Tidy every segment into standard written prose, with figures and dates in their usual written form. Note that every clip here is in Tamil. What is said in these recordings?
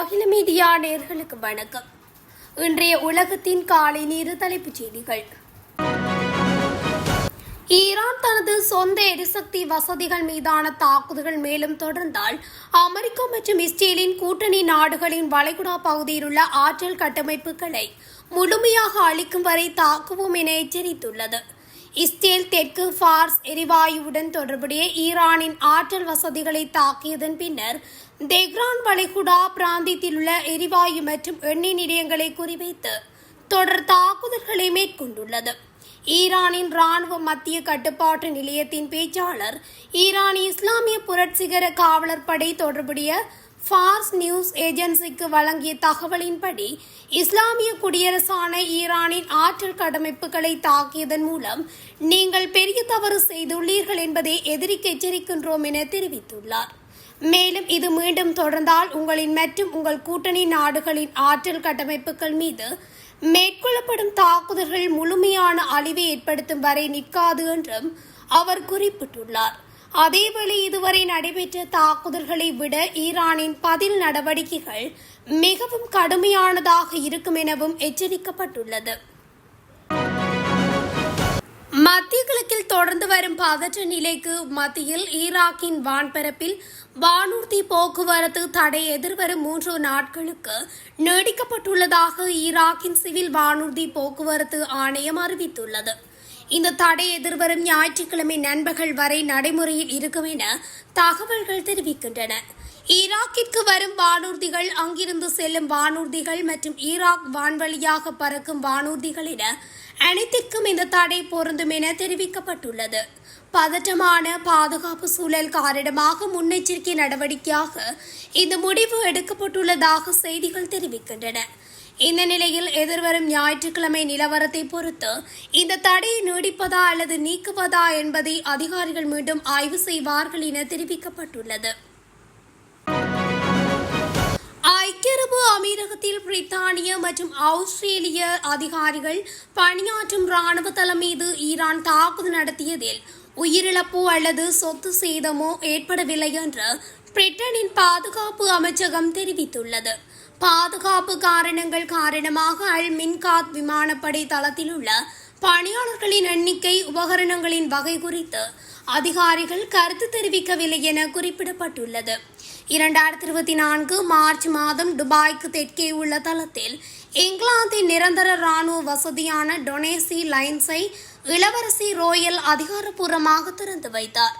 அகில மீடியா நேயர்களுக்கு வணக்கம். இன்றைய உலகத்தின் காலை நேர தலைப்புச் செய்திகள். ஈரான் தனது சொந்த எரிசக்தி வசதிகள் மீதான தாக்குதல்கள் மேலும் தொடர்ந்தால் அமெரிக்கா மற்றும் இஸ்ரேலின் கூட்டணி நாடுகளின் வளைகுடா பகுதியில் உள்ள ஆற்றல் கட்டமைப்புகளை முழுமையாக அளிக்கும் வரை தாக்குவோம் என எச்சரித்துள்ளது. இஸ்ரேல் தெற்கு ஃபார்ஸ் எரிவாயுவுடன் தொடர்புடைய ஈரானின் ஆற்றல் வசதிகளை தாக்கியதன் பின்னர் தெஹ்ரான் வளைகுடா பிராந்தியத்தில் உள்ள எரிவாயு மற்றும் எண்ணெய் நிலையங்களை குறிவைத்து தொடர் தாக்குதல்களை மேற்கொண்டுள்ளது. ஈரானின் ராணுவ மத்திய கட்டுப்பாட்டு நிலையத்தின் பேச்சாளர் ஈரானிய இஸ்லாமிய புரட்சிகர காவலர் படை தொடர்புடைய ஃபார்ஸ் நியூஸ் ஏஜென்சிக்கு வழங்கிய தகவலின்படி இஸ்லாமிய குடியரசான ஈரானின் ஆற்றல் கட்டமைப்புகளை தாக்கியதன் மூலம் நீங்கள் பெரிய தவறு செய்துள்ளீர்கள் என்பதை எதிரிக்கு எச்சரிக்கின்றோம் என தெரிவித்துள்ளார். மேலும் இது மீண்டும் தொடர்ந்தால் உங்களின் மற்றும் உங்கள் கூட்டணி நாடுகளின் ஆற்றல் கட்டமைப்புகள் மீது மேற்கொள்ளப்படும் தாக்குதல்கள் முழுமையான அழிவை ஏற்படுத்தும் வரை நிற்காது என்றும் அவர் குறிப்பிட்டுள்ளார். அதேவேளை இதுவரை நடைபெற்ற தாக்குதல்களை விட ஈரானின் பதில் நடவடிக்கைகள் மிகவும் கடுமையானதாக இருக்கும் எனவும் எச்சரிக்கப்பட்டுள்ளது. மத்திய கிழக்கில் தொடர்ந்து வரும் பதற்ற நிலைக்கு மத்தியில் ஈராக்கின் வான்பரப்பில் வானூர்தி போக்குவரத்து தடை எதிர்வரும் 3 நாட்களுக்கு நீடிக்கப்பட்டுள்ளதாக ஈராக்கின் சிவில் வானூர்தி போக்குவரத்து ஆணையம் அறிவித்துள்ளது. இந்த தடை எதிர்வரும் ஞாயிற்றுக்கிழமை நண்பகல் வரை நடைமுறையில் இருக்கும் என தகவல்கள் தெரிவிக்கின்றன. ஈராக்கிற்கு வரும் வானூர்திகள், அங்கிருந்து செல்லும் வானூர்திகள் மற்றும் ஈராக் வான்வழியாக பறக்கும் வானூர்திகள் என அனைத்திற்கும் இந்த தடை பொருந்தும் என தெரிவிக்கப்பட்டுள்ளது. பதற்றமான பாதுகாப்பு சூழல் காரணமாக முன்னெச்சரிக்கை நடவடிக்கையாக இந்த முடிவு எடுக்கப்பட்டுள்ளதாக செய்திகள் தெரிவிக்கின்றன. இந்த நிலையில் எதிர்வரும் ஞாயிற்றுக்கிழமை நிலவரத்தை பொறுத்து இந்த தடையை நீடிப்பதா அல்லது நீக்குவதா என்பதை அதிகாரிகள் மீண்டும் ஆய்வு செய்வார்கள் என தெரிவிக்கப்பட்டுள்ளது. ஐக்கிய அரபு அமீரகத்தில் பிரித்தானிய மற்றும் ஆஸ்திரேலிய அதிகாரிகள் பணியாற்றும் ராணுவ தளம் மீது ஈரான் தாக்குதல் நடத்தியதில் உயிரிழப்போ அல்லது சொத்து சேதமோ ஏற்படவில்லை என்று பிரிட்டனின் பாதுகாப்பு அமைச்சகம் தெரிவித்துள்ளது. பாதுகாப்பு காரணங்கள் காரணமாக அல் மின்காத் விமானப்படை தளத்தில் உள்ள பணியாளர்களின் எண்ணிக்கை, உபகரணங்களின் வகை குறித்து அதிகாரிகள் கருத்து தெரிவிக்கவில்லை என குறிப்பிடப்பட்டுள்ளது. 2024 மார்ச் மாதம் துபாய்க்கு தெற்கே உள்ள தளத்தில் இங்கிலாந்தின் நிரந்தர ராணுவ வசதியான டொனேசி லைன்ஸை இளவரசி ரோயல் அதிகாரப்பூர்வமாக திறந்து வைத்தார்.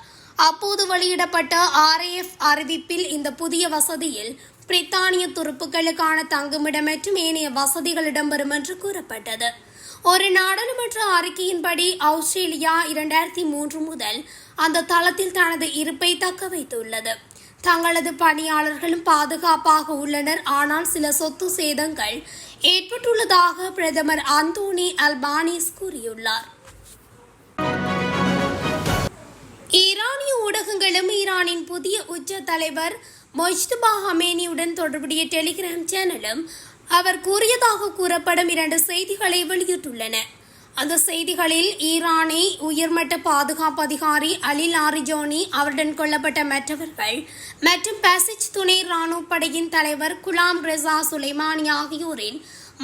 அப்போது வெளியிடப்பட்ட RAF அறிவிப்பில் இந்த புதிய வசதியில் பிரித்தானிய துருப்புகளுக்கான தங்குமிடம் மற்றும் ஏனைய வசதிகள் இடம்பெறும் என்று கூறப்பட்டது. ஒரு நாடாளுமன்ற அறிக்கையின்படி ஆஸ்திரேலியா 2003 முதல் அந்த தளத்தில் தனது இருப்பை தக்க வைத்துள்ளது. தங்களது பணியாளர்களும் பாதுகாப்பாக உள்ளனர், ஆனால் சில சொத்து சேதங்கள் ஏற்பட்டுள்ளதாக பிரதமர் அந்தோனி அல்பானீஸ் கூறியுள்ளார். ஈரானிய ஊடகங்களும் ஈரானின் புதிய உச்ச தலைவர் மொஜ்தபா ஹமேனியுடன் தொடர்புடைய டெலிகிராம் சேனலும் அவர் கூறியதாக கூறப்படும் 2 செய்திகளை வெளியிட்டுள்ளன. அந்த செய்திகளில் ஈரானை உயர்மட்ட பாதுகாப்பு அதிகாரி அலி லாரிஜோனி, அவருடன் கொல்லப்பட்ட மற்றவர்கள் மற்றும் பசிச் துணை ராணுவ படையின் தலைவர் குலாம் ரெசா சுலைமானி ஆகியோரின்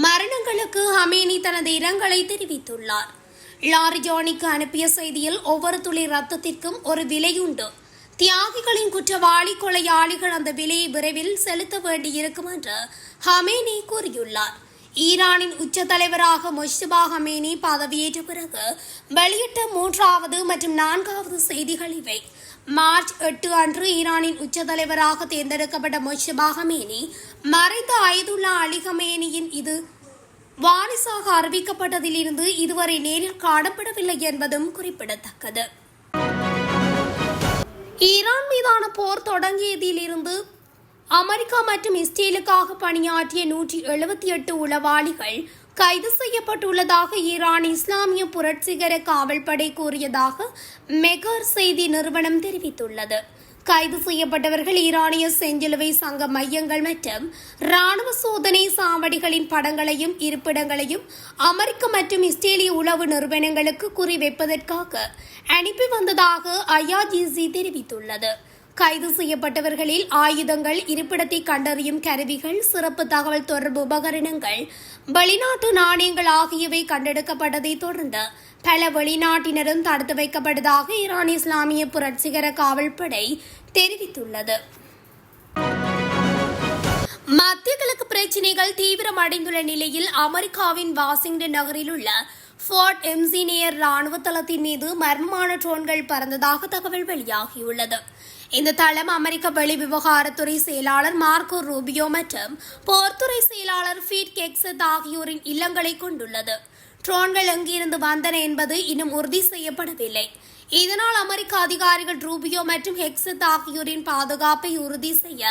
மரணங்களுக்கு ஹமேனி தனது இரங்கலை தெரிவித்துள்ளார். லாரிஜோனிக்கு அனுப்பிய செய்தியில் ஒவ்வொரு துளி ரத்தத்திற்கும் ஒரு விலையுண்டு. தியாகிகளின் குற்றவாளி கொலையாளிகள் அந்த விலையை விரைவில் செலுத்த வேண்டியிருக்கும் என்று ஹமேனி கூறியுள்ளார். ஈரானின் உச்ச தலைவராக மொஜ்தபா ஹமேனி பதவியேற்ற பிறகு வெளியிட்ட 3வது மற்றும் 4வது செய்திகள் இவை. மார்ச் 8 அன்று ஈரானின் உச்ச தலைவராக தேர்ந்தெடுக்கப்பட்ட மொஜ்தபா ஹமேனி மறைந்த ஆயதுல்லா அலி ஹமேனியின் இது வாரிசாக அறிவிக்கப்பட்டதிலிருந்து இதுவரை நேரில் காணப்படவில்லை என்பதும் குறிப்பிடத்தக்கது. ஈரான் மீதான போர் தொடங்கியதிலிருந்து அமெரிக்கா மற்றும் இஸ்ரேலுக்காக பணியாற்றிய 178 உளவாளிகள் கைது செய்யப்பட்டுள்ளதாக ஈரான் இஸ்லாமிய புரட்சிகர காவல்படை கூறியதாக மெகர் செய்தி நிறுவனம் தெரிவித்துள்ளது. கைது செய்யப்பட்டவர்கள் ஈரானிய செஞ்சிலுவை சங்க மையங்கள் மற்றும் ராணுவ சோதனை சாவடிகளின் படங்களையும் இருப்பிடங்களையும் அமெரிக்க மற்றும் இஸ்ரேலிய உளவு நிறுவனங்களுக்கு குறிவைப்பதற்காக அனுப்பி வந்ததாக IRGC தெரிவித்துள்ளது. கைது செய்யப்பட்டவர்களில் ஆயுதங்கள், இருப்பிடத்தை கண்டறியும் கருவிகள், சிறப்பு தகவல் தொடர்பு உபகரணங்கள், வெளிநாட்டு நாணயங்கள் ஆகியவை கண்டெடுக்கப்பட்டதைத் தொடர்ந்து பல வெளிநாட்டினரும் தடுத்து வைக்கப்பட்டதாக ஈரான் இஸ்லாமிய புரட்சிகர காவல்படை தெரிவித்துள்ளது. மத்திய கிழக்கு பிரச்சினைகள் தீவிரமடைந்துள்ள நிலையில் அமெரிக்காவின் வாஷிங்டன் நகரில் உள்ள ஃபோர்ட் எம்சினியர் ராணுவ தளத்தின் மீது மர்மமான ட்ரோன்கள் பறந்ததாக தகவல் வெளியாகியுள்ளது. இந்த தளம் அமெரிக்க வெளிவிவகாரத்துறை செயலாளர் மார்க்கோ ரூபியோ மற்றும் போர்த்துறை செயலாளர் பீட் கெக்ஸத் ஆகியோரின் இல்லங்களை கொண்டுள்ளது. ட்ரோன்கள் எங்கிருந்து வந்தன என்பது இன்னும் உறுதி செய்யப்படவில்லை. இதனால் அமெரிக்க அதிகாரிகள் ரூபியோ மற்றும் ஹெக்ஸத் ஆகியோரின் பாதுகாப்பை உறுதி செய்ய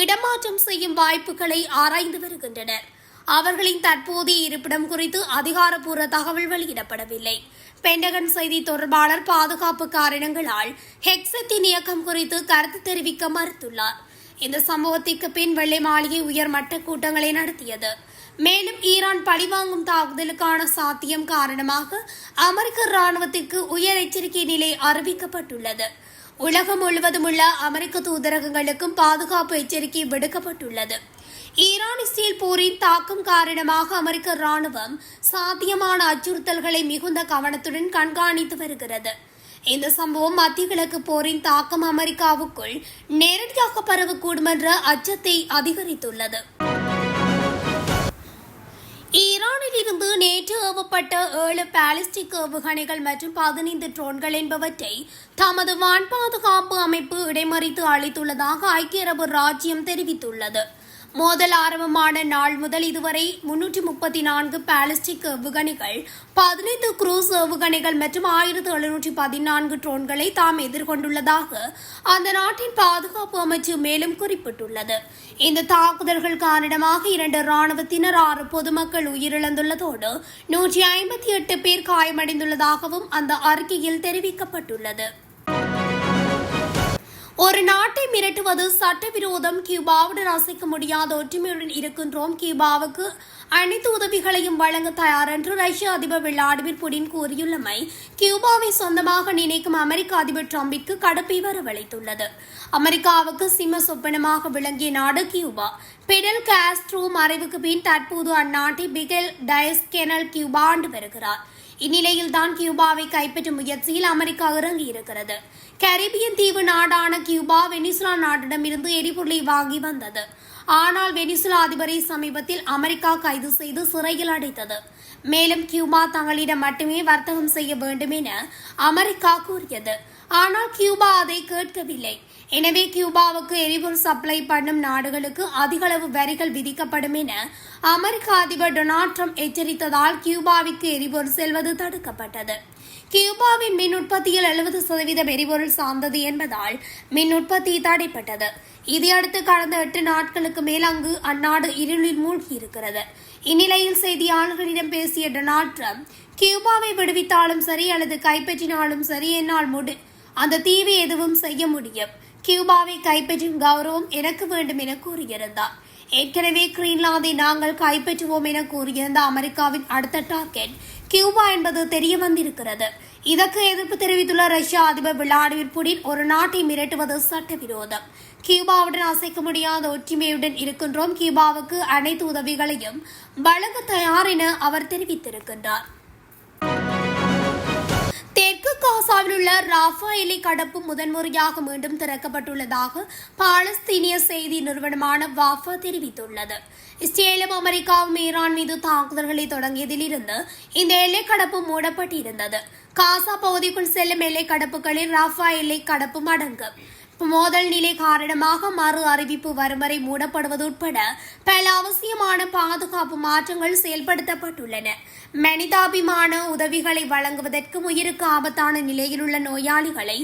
இடமாற்றம் செய்யும் வாய்ப்புகளை ஆராய்ந்து வருகின்றனர். அவர்களின் தற்போதைய இருப்பிடம் குறித்து அதிகாரப்பூர்வ தகவல் வெளியிடப்படவில்லை. பென்டகன் செய்தி தொடர்பாளர் பாதுகாப்பு காரணங்களால் ஹெக்ஸத்தின் இயக்கம் குறித்து கருத்து தெரிவிக்க மறுத்துள்ளார். இந்த சம்பவத்திற்கு பின் வெள்ளை மாளிகை உயர்மட்ட கூட்டங்களை நடத்தியது. மேலும் ஈரான் பழிவாங்கும் தாக்குதலுக்கான சாத்தியம் காரணமாக அமெரிக்க ராணுவத்திற்கு உயர் எச்சரிக்கை நிலை அறிவிக்கப்பட்டுள்ளது. உலகம் முழுவதும் உள்ள அமெரிக்க தூதரகங்களுக்கும் பாதுகாப்பு எச்சரிக்கை விடுக்கப்பட்டுள்ளது. ஈரான் இஸ்ரேல் போரின் தாக்கம் காரணமாக அமெரிக்க ராணுவம் சாத்தியமான அச்சுறுத்தல்களை மிகுந்த கவனத்துடன் கண்காணித்து வருகிறது. இந்த சம்பவம் மத்திய கிழக்கு போரின் தாக்கம் அமெரிக்காவுக்குள் நேரடியாக பரவக்கூடும் என்ற அச்சத்தை அதிகரித்துள்ளது. ஈரானில் இருந்து நேற்று ஏவப்பட்ட 7 பாலிஸ்டிக் ஏவுகணைகள் மற்றும் 15 ட்ரோன்கள் என்பவற்றை தமது வான் பாதுகாப்பு அமைப்பு இடைமறித்து அளித்துள்ளதாக ஐக்கிய அரபு ராச்சியம் தெரிவித்துள்ளது. மோதல் ஆரம்பமான நாள் முதல் இதுவரை 334 பாலிஸ்டிக் ஏவுகணைகள், 15 குரூஸ் ஏவுகணைகள் மற்றும் 1714 ட்ரோன்களை தாம் எதிர்கொண்டுள்ளதாக அந்த நாட்டின் பாதுகாப்பு அமைச்சு மேலும் குறிப்பிட்டுள்ளது. இந்த தாக்குதல்கள் காரணமாக 2 ராணுவத்தினர், 6 பொதுமக்கள் உயிரிழந்துள்ளதோடு 158 பேர் காயமடைந்துள்ளதாகவும் அந்த அறிக்கையில் தெரிவிக்கப்பட்டுள்ளது. ஒரு நாட்டை மிரட்டுவது சட்டவிரோதம். கியூபாவுடன் அசைக்க முடியாத ஒற்றுமையுடன் இருக்கின்றோம். கியூபாவுக்கு அனைத்து உதவிகளையும் வழங்க தயார் என்று ரஷ்ய அதிபர் விளாடிமிர் புடின் கூறியுள்ளமை கியூபாவை சொந்தமாக நினைக்கும் அமெரிக்க அதிபர் டிரம்பிற்கு கடுப்பை வரவழைத்துள்ளது. அமெரிக்காவுக்கு சிம்ம சொப்பனமாக விளங்கிய நாடு கியூபா. பிடல் காஸ்ட்ரோ மறைவுக்கு பின் தற்போது அந்நாட்டை பிகெல் டயஸ்-கெனல் கியூபா ஆண்டு வருகிறார். இந்நிலையில்தான் கியூபாவை கைப்பற்றும் முயற்சியில் அமெரிக்கா இறங்கியிருக்கிறது. கரீபியன் தீவு நாடான கியூபா வெனிசுலா நாட்டிடமிருந்து எரிபொருளை வாங்கி வந்தது. ஆனால் வெனிசுலா அதிபரை சமீபத்தில் அமெரிக்கா கைது செய்து சிறையில் அடைத்தது. மேலும் கியூபா தங்களிடம் மட்டுமே வர்த்தகம் செய்ய வேண்டும் என அமெரிக்கா கூறியது. ஆனால் கியூபா அதை கேட்கவில்லை. எனவே கியூபாவுக்கு எரிபொருள் சப்ளை பண்ணும் நாடுகளுக்கு அதிகளவு வரிகள் விதிக்கப்படும் என அமெரிக்க அதிபர் டொனால்ட் ட்ரம்ப் எச்சரித்ததால் கியூபாவிற்கு எரிபொருள் செல்வது தடுக்கப்பட்டது. கியூபாவின் மின் உற்பத்தியில் 70% எரிபொருள் சார்ந்தது என்பதால் மின் உற்பத்தி தடைப்பட்டது. இதையடுத்து கடந்த 8 நாட்களுக்கு மேல் அங்கு அந்நாடு இருளில் மூழ்கியிருக்கிறது. இந்நிலையில் செய்தியாளர்களிடம் பேசிய டொனால்ட் ட்ரம்ப், கியூபாவை விடுவித்தாலும் சரி அல்லது கைப்பற்றினாலும் சரி, என்னால் அந்த தீவை எதுவும் செய்ய முடியும். கியூபாவை கைப்பற்றும் கௌரவம் எனக்கு வேண்டும் என கூறியிருந்தார். ஏற்கனவே கிரீன்லாந்தை நாங்கள் கைப்பற்றுவோம் என கூறியிருந்த அமெரிக்காவின் அடுத்த டார்கெட் கியூபா என்பது தெரிய வந்திருக்கிறது. இதற்கு எதிர்ப்பு தெரிவித்துள்ள ரஷ்ய அதிபர் விளாடிமிர் புடின், ஒரு நாட்டை மிரட்டுவது சட்டவிரோதம். கியூபாவுடன் அசைக்க முடியாத ஒற்றுமையுடன் இருக்கின்றோம். கியூபாவுக்கு அனைத்து உதவிகளையும் வழங்க தயார் என அவர் தெரிவித்திருக்கின்றார். தெற்கு காசாவில் உள்ள ராஃபா எல்லை கடப்பு முதன்முறையாக மீண்டும் திறக்கப்பட்டுள்ளதாக பாலஸ்தீனிய செய்தி நிறுவனமான வாஃபா தெரிவித்துள்ளது. இஸ்ரேலும் அமெரிக்காவும் ஈரான் மீது தாக்குதல்களை தொடங்கியதிலிருந்து இந்த எல்லை கடப்பு மூடப்பட்டிருந்தது. காசா பகுதிக்குள் செல்லும் எல்லை கடப்புகளில் ராஃபா எல்லை கடப்பும் அடங்கும். மோதல் நிலை காரணமாக மறு அறிவிப்பு வரும் வரை மூடப்படுவது உட்பட பல அவசியமான பாதுகாப்பு மாற்றங்கள் செயல்படுத்தப்பட்டுள்ளன. மனிதாபிமான உதவிகளை வழங்குவதற்கும் உயிருக்கு ஆபத்தான நிலையில் உள்ள நோயாளிகளை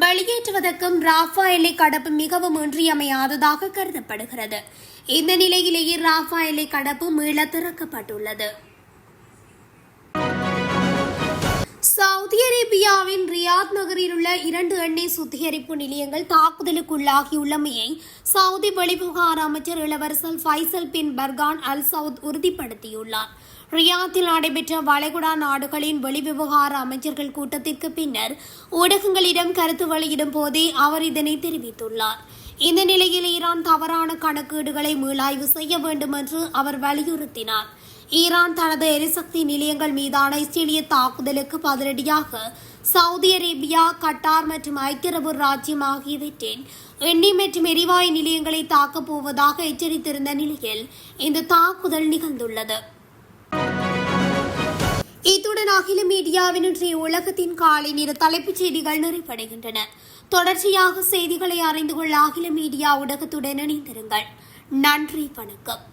வெளியேற்றுவதற்கும் ராஃபா எல்லை கடப்பு மிகவும் இன்றியமையாததாக கருதப்படுகிறது. இந்த நிலையிலேயே ராஃபா எல்லை கடப்பு மீள திறக்கப்பட்டுள்ளது. சவுதி அரேபியாவின் ரியாத் நகரில் உள்ள 2 எண்ணெய் சுத்திகரிப்பு நிலையங்கள் தாக்குதலுக்குள்ளாகியுள்ளமையை சவுதி வெளிவிவகார அமைச்சர் இளவரசர் ஃபைசல் பின் பர்கான் அல் சவுத் உறுதிப்படுத்தியுள்ளார். ரியாத்தில் நடைபெற்ற வளைகுடா நாடுகளின் வெளிவிவகார அமைச்சர்கள் கூட்டத்திற்கு பின்னர் ஊடகங்களிடம் கருத்து வெளியிடும் போதே அவர் இதனை தெரிவித்துள்ளார். இந்த நிலையில் ஈரான் தவறான கணக்கீடுகளை மீளாய்வு செய்ய வேண்டும் என்று அவர் வலியுறுத்தினார். ஈரான் தனது எரிசக்தி நிலையங்கள் மீதான இஸ்ரேலிய தாக்குதலுக்கு பதிலடியாக சவுதி அரேபியா, கட்டார் மற்றும் ஐக்கிய அரபு ராஜ்யம் ஆகியவற்றின் எண்ணெய் மற்றும் எரிவாயு நிலையங்களை தாக்கப் போவதாக எச்சரித்திருந்த நிலையில் இந்த தாக்குதல் நிகழ்ந்துள்ளது. இத்துடன் அகில மீடியாவின் இன்றைய உலகத்தின் காலை நேர தலைப்புச் செய்திகள் நிறைவடைகின்றன. தொடர்ச்சியாக செய்திகளை அறிந்து கொள்ள அகில மீடியா ஊடகத்துடன் இணைந்திருங்கள். நன்றி, வணக்கம்.